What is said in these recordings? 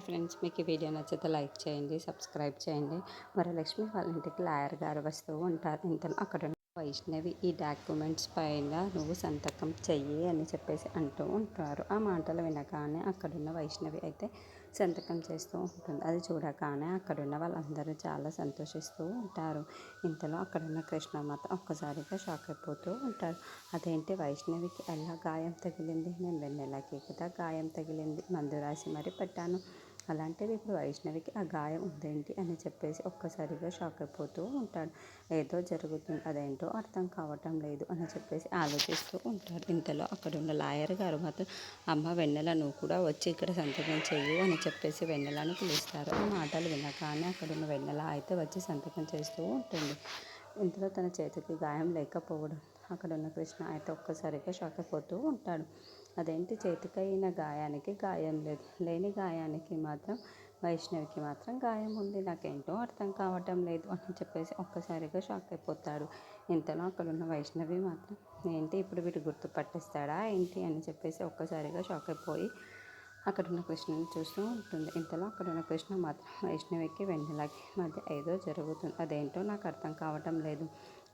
Friends, మీకు ఈ video నచ్చితే లైక్ చేయండి, సబ్స్క్రైబ్ చేయండి. వరలక్ష్మి వాళ్ళ ఇంటికి లాయర్ గారు వస్తూ ఉంటారు. ఇంతలో అక్కడ ఉన్న వైష్ణవి ఈ డాక్యుమెంట్స్ పైన నువ్వు సంతకం చెయ్యి అని చెప్పేసి అంటూ ఉంటారు. ఆ మాటలు వినగానే అక్కడున్న వైష్ణవి అయితే సంతకం చేస్తూ ఉంటుంది. అది చూడగానే అక్కడున్న వాళ్ళందరూ చాలా సంతోషిస్తూ ఉంటారు. ఇంతలో అక్కడున్న కృష్ణ మాత్రం ఒక్కసారిగా షాక్ అయిపోతూ ఉంటారు. అదేంటి, వైష్ణవికి ఎలా గాయం తగిలింది? నేను వెన్నెలకి కదా గాయం తగిలింది, మందు రాసి మరి పెట్టాను. అలాంటిది ఇప్పుడు వైష్ణవికి ఆ గాయం ఉందేంటి అని చెప్పేసి ఒక్కసారిగా షాక్ అయిపోతూ ఉంటాడు. ఏదో జరుగుతుంది, అదేంటో అర్థం కావటం లేదు అని చెప్పేసి ఆలోచిస్తూ ఉంటాడు. ఇంతలో అక్కడున్న లాయర్ గారు మాత్రం, అమ్మ వెన్నెల, నువ్వు కూడా వచ్చి ఇక్కడ సంతకం చెయ్యి అని చెప్పేసి వెన్నెలను పిలుస్తారు. ఆ మాటలు వినగానే అక్కడున్న వెన్నెల అయితే వచ్చి సంతకం చేస్తూ ఉంటుంది. ఇంతలో తన చేతికి గాయం లేకపోవడం అక్కడున్న కృష్ణ అయితే ఒక్కసారిగా షాక్ అయిపోతూ ఉంటాడు. అదేంటి, చేతికైన గాయానికి గాయం లేదు, లేని గాయానికి మాత్రం వైష్ణవికి మాత్రం గాయం ఉంది, నాకేంటో అర్థం కావటం లేదు అని చెప్పేసి ఒక్కసారిగా షాక్ అయిపోతాడు. ఇంతలో అక్కడున్న వైష్ణవి మాత్రం, ఏంటి ఇప్పుడు వీడు గుర్తుపట్టేస్తాడా ఏంటి అని చెప్పేసి ఒక్కసారిగా షాక్ అయిపోయి అక్కడున్న కృష్ణని చూస్తూ ఉంటుంది. ఇంతలో అక్కడున్న కృష్ణ మాత్రం వైష్ణవికి వెన్నెలకి మధ్య ఏదో జరుగుతుంది, అదేంటో నాకు అర్థం కావటం లేదు,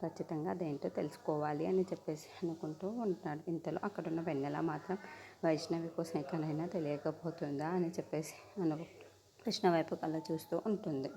ఖచ్చితంగా అదేంటో తెలుసుకోవాలి అని చెప్పేసి అనుకుంటూ ఉంటాడు. ఇంతలో అక్కడున్న వెన్నెల మాత్రం వైష్ణవి కోసం ఎక్కడైనా తెలియకపోతుందా అని చెప్పేసి కృష్ణ వైపు కళ్ళ చూస్తూ ఉంటుంది.